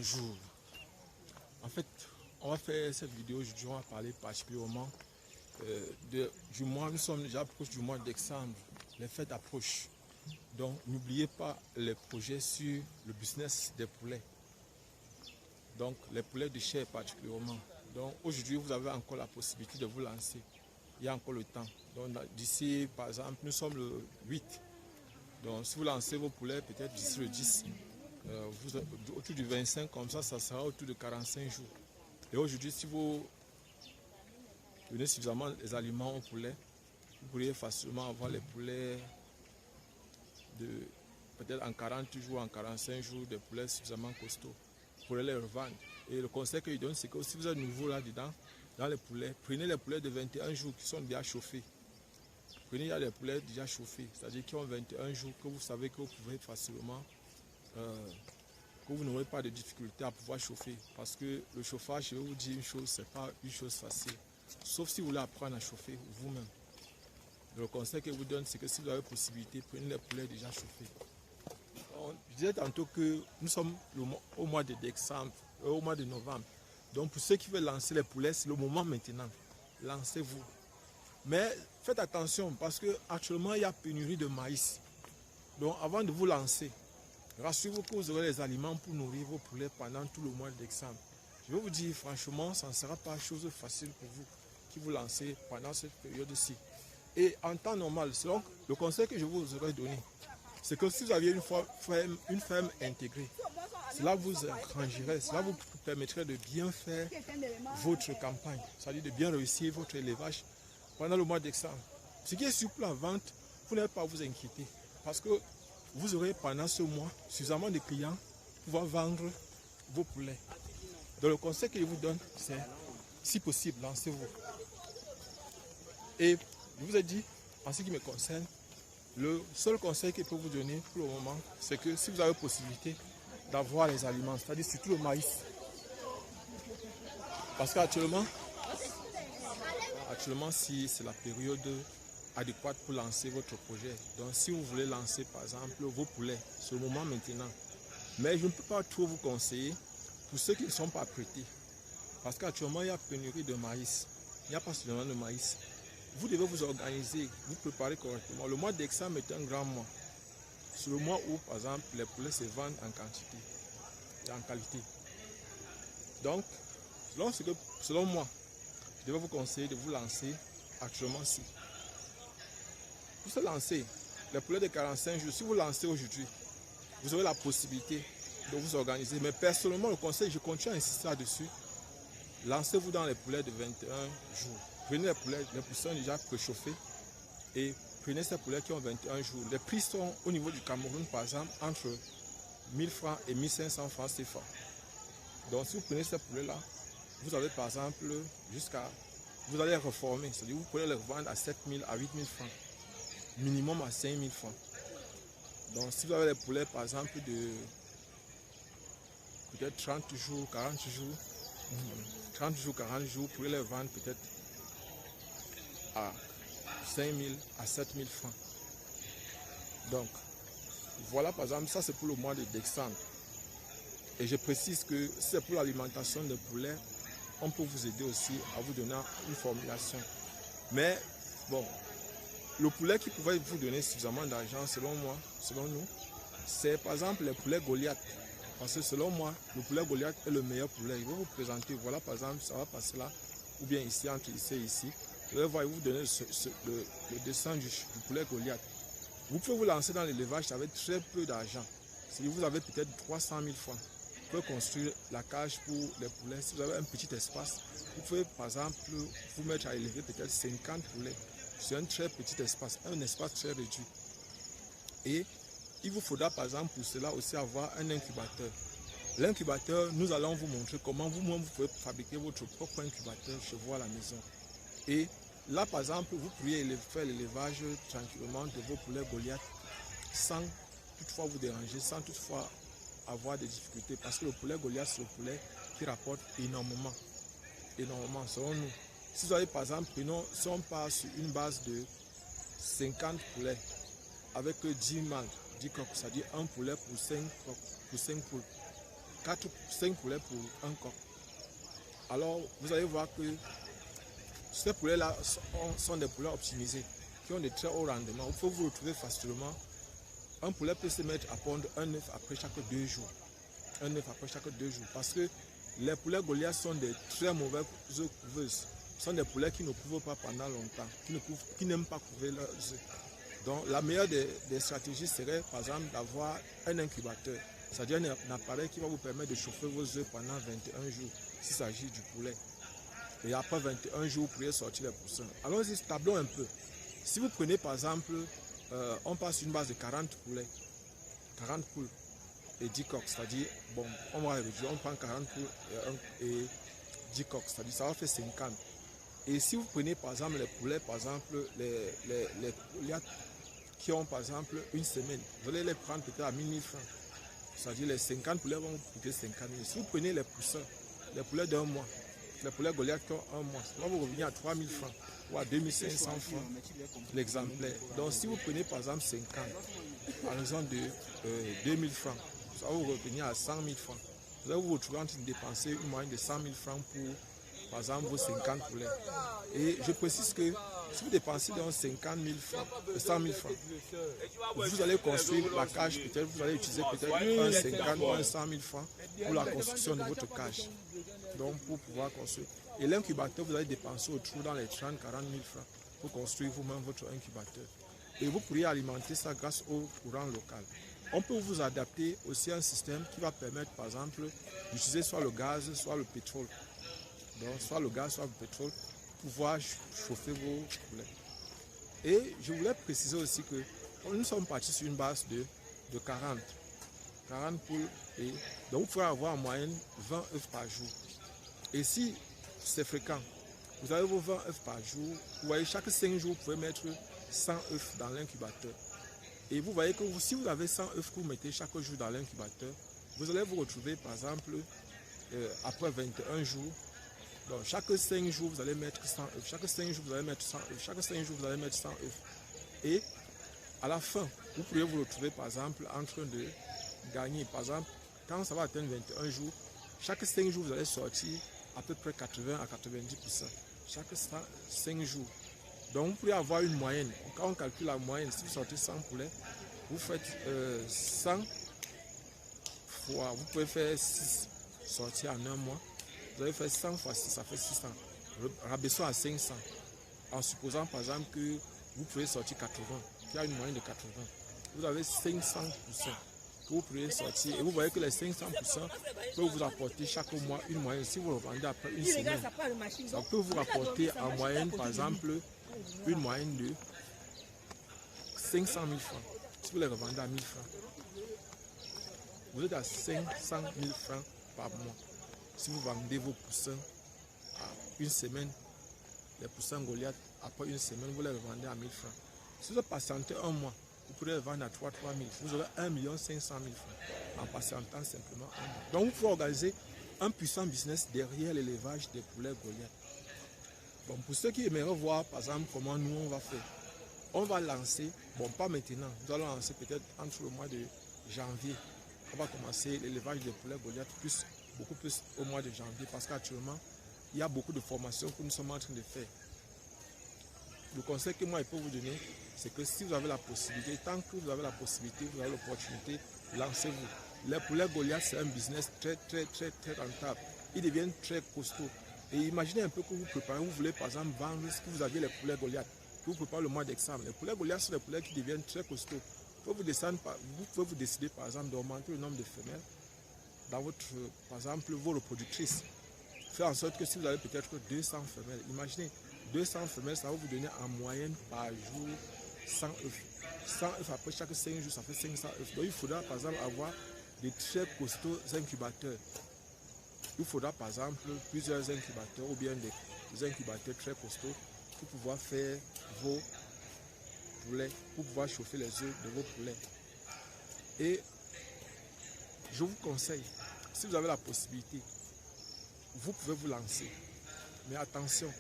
Bonjour. En fait, on va faire cette vidéo aujourd'hui, on va parler particulièrement du mois. Nous sommes déjà proche du mois de décembre. Les fêtes approchent. Donc, n'oubliez pas les projets sur le business des poulets. Donc, les poulets de chair particulièrement. Donc, aujourd'hui, vous avez encore la possibilité de vous lancer. Il y a encore le temps. Donc, d'ici, par exemple, nous sommes le 8. Donc, si vous lancez vos poulets, peut-être d'ici le 10, autour du 25, comme ça sera autour de 45 jours. Et aujourd'hui, si vous donnez suffisamment les aliments aux poulets, vous pourriez facilement avoir les poulets de peut-être en 40 jours, en 45 jours, des poulets suffisamment costauds. Vous pourrez les revendre. Et le conseil que je donne, c'est que si vous êtes nouveau là-dedans, dans les poulets, prenez les poulets de 21 jours qui sont déjà chauffés. Prenez des poulets déjà chauffés, c'est-à-dire qui ont 21 jours, que vous savez que vous pouvez facilement, que vous n'aurez pas de difficulté à pouvoir chauffer. Parce que le chauffage, je vais vous dire une chose, ce n'est pas une chose facile. Sauf si vous voulez apprendre à chauffer vous-même. Le conseil que je vous donne, c'est que si vous avez possibilité, prenez les poulets déjà chauffés. Je disais tantôt que nous sommes au mois de décembre, au mois de novembre. Donc pour ceux qui veulent lancer les poulets, c'est le moment maintenant. Lancez-vous. Mais faites attention parce qu'actuellement il y a pénurie de maïs. Donc avant de vous lancer, rassurez-vous que vous aurez les aliments pour nourrir vos poulets pendant tout le mois de décembre. Je vais vous dire franchement, ça ne sera pas chose facile pour vous qui vous lancez pendant cette période-ci. Et en temps normal, selon le conseil que je vous aurais donné, c'est que si vous aviez une ferme intégrée, cela vous arrangerait, cela vous permettrait de bien faire votre campagne, c'est-à-dire de bien réussir votre élevage pendant le mois de décembre. Ce qui est sur la vente, vous n'avez pas à vous inquiéter parce que vous aurez pendant ce mois suffisamment de clients pour pouvoir vendre vos poulets. Donc le conseil que je vous donne, c'est si possible, lancez-vous. Et je vous ai dit, en ce qui me concerne, le seul conseil que je peux vous donner pour le moment, c'est que si vous avez possibilité d'avoir les aliments, c'est-à-dire surtout le maïs. Parce qu'actuellement, si c'est la période adéquate pour lancer votre projet. Donc si vous voulez lancer par exemple vos poulets, c'est le moment maintenant. Mais je ne peux pas trop vous conseiller pour ceux qui ne sont pas prêtés. Parce qu'actuellement, il y a pénurie de maïs. Il n'y a pas seulement de maïs. Vous devez vous organiser, vous préparer correctement. Le mois de décembre est un grand mois. C'est le mois où, par exemple, les poulets se vendent en quantité et en qualité. Donc, selon moi, je devais vous conseiller de vous lancer actuellement-ci. Pour se lancer, les poulets de 45 jours, si vous lancez aujourd'hui, vous aurez la possibilité de vous organiser. Mais personnellement, le conseil, je continue à insister là-dessus. Lancez-vous dans les poulets de 21 jours. Prenez les poulets, les poussins sont déjà préchauffés et prenez ces poulets qui ont 21 jours. Les prix sont au niveau du Cameroun, par exemple, entre 1000 francs et 1500 francs CFA. Donc, si vous prenez ces poulets-là, vous avez par exemple vous allez les reformer, c'est-à-dire vous pouvez les revendre à 7000 à 8000 francs, minimum à 5000 francs. Donc, si vous avez les poulets, par exemple, de peut-être 30 jours, 40 jours, 30 jours, 40 jours, vous pouvez les vendre peut-être à 5000 à 7000 francs. Donc, voilà par exemple, ça c'est pour le mois de décembre. Et je précise que si c'est pour l'alimentation des poulets, on peut vous aider aussi à vous donner une formulation. Mais, bon, le poulet qui pourrait vous donner suffisamment d'argent, selon moi, selon nous, c'est par exemple les poulets Goliath. Parce que selon moi, le poulet Goliath est le meilleur poulet. Il va vous présenter, voilà par exemple, ça va passer là, ou bien ici, entre ici et ici. Vous allez voir, il va vous donner le dessin du poulet Goliath. Vous pouvez vous lancer dans l'élevage avec très peu d'argent. Si vous avez peut-être 300 000 francs, vous pouvez construire la cage pour les poulets. Si vous avez un petit espace, vous pouvez par exemple vous mettre à élever peut-être 50 poulets. C'est un très petit espace, un espace très réduit. Et il vous faudra par exemple pour cela aussi avoir un incubateur. L'incubateur, nous allons vous montrer comment vous-même vous pouvez fabriquer votre propre incubateur chez vous à la maison. Et là par exemple, vous pourriez faire l'élevage tranquillement de vos poulets Goliath sans toutefois vous déranger, sans toutefois avoir des difficultés. Parce que le poulet Goliath, c'est le poulet qui rapporte énormément selon nous. Si vous avez par exemple, si on part sur une base de 50 poulets avec 10 mâles, 10 coqs, c'est-à-dire un poulet pour 5 poules. 5 poulets pour un coq. Alors, vous allez voir que ces poulets-là sont des poulets optimisés, qui ont de très hauts rendements. Il faut vous retrouver facilement. Un poulet peut se mettre à pondre un œuf après chaque 2 jours. Un œuf après chaque 2 jours. Parce que les poulets Goliath sont des très mauvaises couveuses. Ce sont des poulets qui ne couvrent pas pendant longtemps, qui n'aiment pas couvrir leurs œufs. Donc, la meilleure des stratégies serait, par exemple, d'avoir un incubateur. C'est-à-dire un appareil qui va vous permettre de chauffer vos œufs pendant 21 jours, s'il s'agit du poulet. Et après 21 jours, vous pourriez sortir les poussins. Allons-y, tablons un peu. Si vous prenez, par exemple, on passe sur une base de 40 poulets, 40 poules et 10 coqs, c'est-à-dire, bon, on va réduire, on prend 40 poules et 10 coqs, c'est-à-dire ça va faire 50. Et si vous prenez, par exemple, les poulets, par exemple, les poulets qui ont, par exemple, une semaine, vous allez les prendre peut-être à 1000 francs. C'est-à-dire les 50 poulets vont vous coûter 50 000. Si vous prenez les poussins, les poulets d'un mois, les poulets Goliath qui ont un mois, ça va vous revenir à 3000 francs ou à 2500 francs l'exemplaire. Donc si vous prenez par exemple 50, à raison de 2000 francs, ça va vous revenir à 100 000 francs. Vous allez vous retrouver en train de dépenser une moyenne de 100 000 francs pour, par exemple, vos 50 poulets. Et je précise que si vous dépensez dans 50 000 francs, 100 000 francs, vous allez construire la cage, peut-être vous allez utiliser peut-être un 50 ou un 100 000 francs pour la construction de votre cage. Donc pour pouvoir construire. Et l'incubateur, vous allez dépenser autour dans les 30-40 000 francs pour construire vous-même votre incubateur. Et vous pourriez alimenter ça grâce au courant local. On peut vous adapter aussi à un système qui va permettre, par exemple, d'utiliser soit le gaz, soit le pétrole. Donc, soit le gaz, soit le pétrole, pour pouvoir chauffer vos poulets. Et je voulais préciser aussi que nous sommes partis sur une base de 40 poules. Et donc, vous pouvez avoir en moyenne 20 œufs par jour. Et si c'est fréquent, vous avez vos 20 œufs par jour, vous voyez, chaque 5 jours, vous pouvez mettre 100 œufs dans l'incubateur. Et vous voyez que si vous avez 100 œufs que vous mettez chaque jour dans l'incubateur, vous allez vous retrouver, par exemple, après 21 jours, donc chaque 5 jours, vous allez mettre 100 œufs. Chaque 5 jours, vous allez mettre 100 œufs. Chaque 5 jours, vous allez mettre 100 œufs. Et à la fin, vous pourriez vous retrouver, par exemple, en train de gagner. Par exemple, quand ça va atteindre 21 jours, chaque 5 jours, vous allez sortir à peu près 80 à 90%. Chaque 5 jours. Donc, vous pourriez avoir une moyenne. Quand on calcule la moyenne, si vous sortez 100 poulets, vous faites 100 fois, vous pouvez faire 6 sorties en un mois. Vous allez faire 100 fois 6, ça fait 600. Rabaissons à 500. En supposant, par exemple, que vous pouvez sortir 80, qu'il y a une moyenne de 80. Vous avez 500% que vous pourriez sortir. Et vous voyez que les 500% peuvent vous apporter chaque mois une moyenne. Si vous revendez après une semaine, ça peut vous rapporter en moyenne, par exemple, une moyenne de 500 000 francs. Si vous les revendez à 1000 francs, vous êtes à 500 000 francs par mois. Si vous vendez vos poussins à une semaine, les poussins Goliath, après une semaine, vous les revendez à 1000 francs. Si vous patientez un mois, vous pourrez les vendre à 3 000. Vous aurez 1 500 000 francs en patientant simplement un mois. Donc vous pouvez organiser un puissant business derrière l'élevage des poulets Goliath. Bon, pour ceux qui aimeraient voir, par exemple, comment nous on va faire, on va lancer, bon pas maintenant, nous allons lancer peut-être entre le mois de janvier. On va commencer l'élevage des poulets Goliath beaucoup plus au mois de janvier parce qu'actuellement, il y a beaucoup de formations que nous sommes en train de faire. Le conseil que moi je peux vous donner, c'est que si vous avez la possibilité, tant que vous avez la possibilité, vous avez l'opportunité, lancez-vous. Les poulets Goliath, c'est un business très rentable. Ils deviennent très costauds. Et imaginez un peu que vous préparez, vous voulez par exemple vendre, si vous aviez les poulets Goliath, que vous préparez le mois d'examen. Les poulets Goliath sont des poulets qui deviennent très costauds. Vous pouvez vous décider par exemple d'augmenter le nombre de femelles dans votre, par exemple, vos reproductrices. Faire en sorte que si vous avez peut-être 200 femelles, imaginez, 200 femelles, ça va vous donner en moyenne par jour 100 œufs. 100 œufs après chaque 5 jours, ça fait 500 œufs. Donc il faudra par exemple avoir des très costauds incubateurs. Il faudra par exemple plusieurs incubateurs ou bien des incubateurs très costauds pour pouvoir faire vos poulets, pour pouvoir chauffer les œufs de vos poulets. Et je vous conseille, si vous avez la possibilité, vous pouvez vous lancer. Mais attention,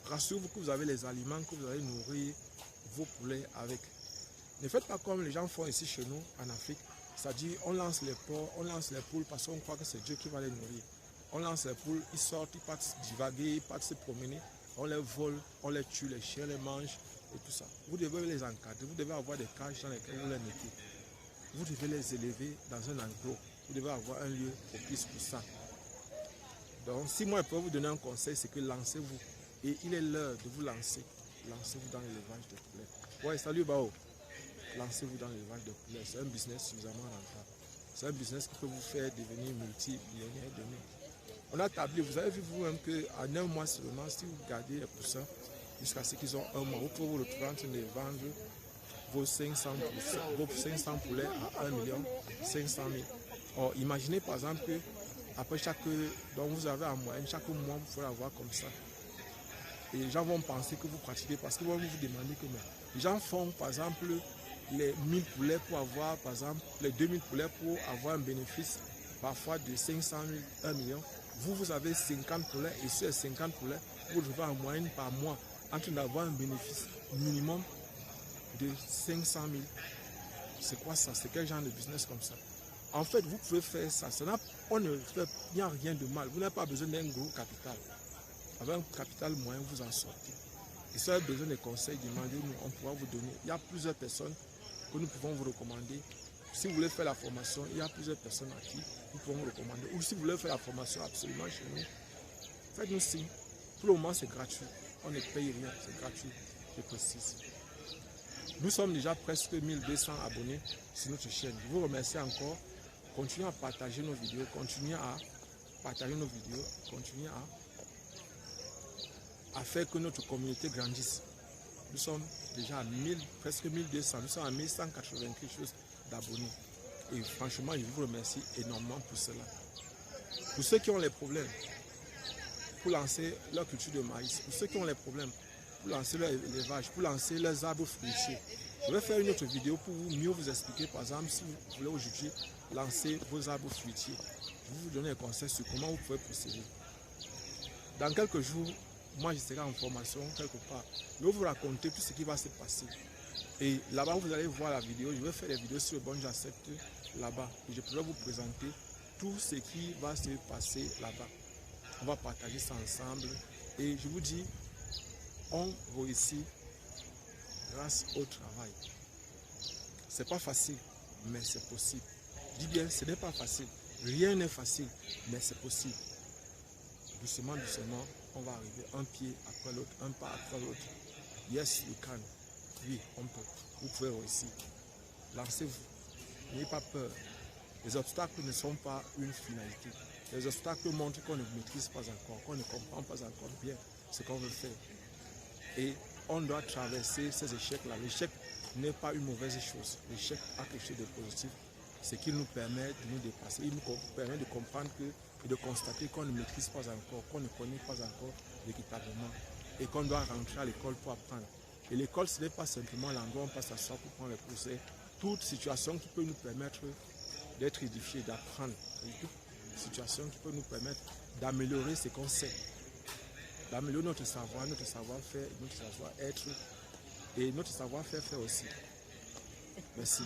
rassurez-vous que vous avez les aliments que vous allez nourrir vos poulets avec. Ne faites pas comme les gens font ici chez nous en Afrique, C'est-à-dire, on lance les porcs, on lance les poules parce qu'on croit que c'est Dieu qui va les nourrir. On lance les poules, ils sortent, ils partent divaguer, ils partent se promener. On les vole, on les tue, les chiens les mangent et tout ça. Vous devez les encadrer, vous devez avoir des cages dans lesquelles vous les mettez. Vous devez les élever dans un enclos. Vous devez avoir un lieu propice pour ça. Donc, si moi je peux vous donner un conseil, c'est que lancez-vous. Et il est l'heure de vous lancer. Lancez-vous dans l'élevage de poulets. Ouais, salut Bao. Lancez-vous dans l'élevage de poulets. C'est un business suffisamment rentable. C'est un business qui peut vous faire devenir multi-millionnaire demain. On a établi, vous avez vu vous-même qu'en un mois seulement, si vous gardez les poussins jusqu'à ce qu'ils ont un mois, vous pouvez vous retrouver en train de vendre vos 500 poulets à 1 million 500 000. Or, imaginez par exemple que après chaque, donc vous avez en moyenne, chaque mois, vous pouvez avoir comme ça. Et les gens vont penser que vous pratiquez parce qu'ils vont vous demander que les gens font par exemple les 1000 poulets pour avoir, par exemple, les 2000 poulets pour avoir un bénéfice parfois de 500 000, 1 million. Vous avez 50 poulets et sur les 50 poulets, vous devez en moyenne par mois en train d'avoir un bénéfice minimum de 500 000. C'est quoi ça? C'est quel genre de business comme ça? En fait, vous pouvez faire ça. Il n'y a rien de mal. Vous n'avez pas besoin d'un gros capital. Avec un capital moyen, vous en sortez. Et si vous avez besoin de conseils, demandez-nous, on pourra vous donner. Il y a plusieurs personnes que nous pouvons vous recommander. Si vous voulez faire la formation, il y a plusieurs personnes à qui nous pouvons vous recommander. Ou si vous voulez faire la formation absolument chez nous, faites-nous signe. Pour le moment, c'est gratuit. On ne paye rien, c'est gratuit, je précise. Nous sommes déjà presque 1200 abonnés sur notre chaîne. Je vous remercie encore. Continuez à partager nos vidéos, continuez à partager nos vidéos, continuez à faire que notre communauté grandisse. Nous sommes déjà à presque 1200, nous sommes à 1180 quelque chose d'abonnés. Et franchement, je vous remercie énormément pour cela. Pour ceux qui ont les problèmes, pour lancer leur culture de maïs, pour ceux qui ont les problèmes, pour lancer leur élevage, pour lancer leurs arbres fruitiers, je vais faire une autre vidéo pour mieux vous expliquer, par exemple, si vous voulez aujourd'hui lancer vos arbres fruitiers. Je vais vous donner un conseil sur comment vous pouvez procéder. Dans quelques jours, moi je serai en formation quelque part. Je vais vous raconter tout ce qui va se passer. Et là-bas, vous allez voir la vidéo. Je vais faire des vidéos sur le bon j'accepte là-bas. Et je pourrai vous présenter tout ce qui va se passer là-bas. On va partager ça ensemble. Et je vous dis, on réussit grâce au travail. C'est pas facile, mais c'est possible. Je dis bien, ce n'est pas facile. Rien n'est facile, mais c'est possible. Doucement, doucement, on va arriver un pied après l'autre, un pas après l'autre. Yes, you can. Oui, on peut. Vous pouvez réussir. Lancez-vous. N'ayez pas peur. Les obstacles ne sont pas une finalité. Les obstacles montrent qu'on ne maîtrise pas encore, qu'on ne comprend pas encore bien ce qu'on veut faire. Et on doit traverser ces échecs-là. L'échec n'est pas une mauvaise chose. L'échec a quelque chose de positif. Ce qui nous permet de nous dépasser. Il nous permet de comprendre et de constater qu'on ne maîtrise pas encore, qu'on ne connaît pas encore équitablement et qu'on doit rentrer à l'école pour apprendre. Et l'école, ce n'est pas simplement l'endroit où on passe s'asseoir pour prendre les cours. C'est toute situation qui peut nous permettre d'être édifiés, d'apprendre. Toute situation qui peut nous permettre d'améliorer ce qu'on sait. D'améliorer notre savoir-faire, notre savoir-être et notre savoir-faire aussi. Merci.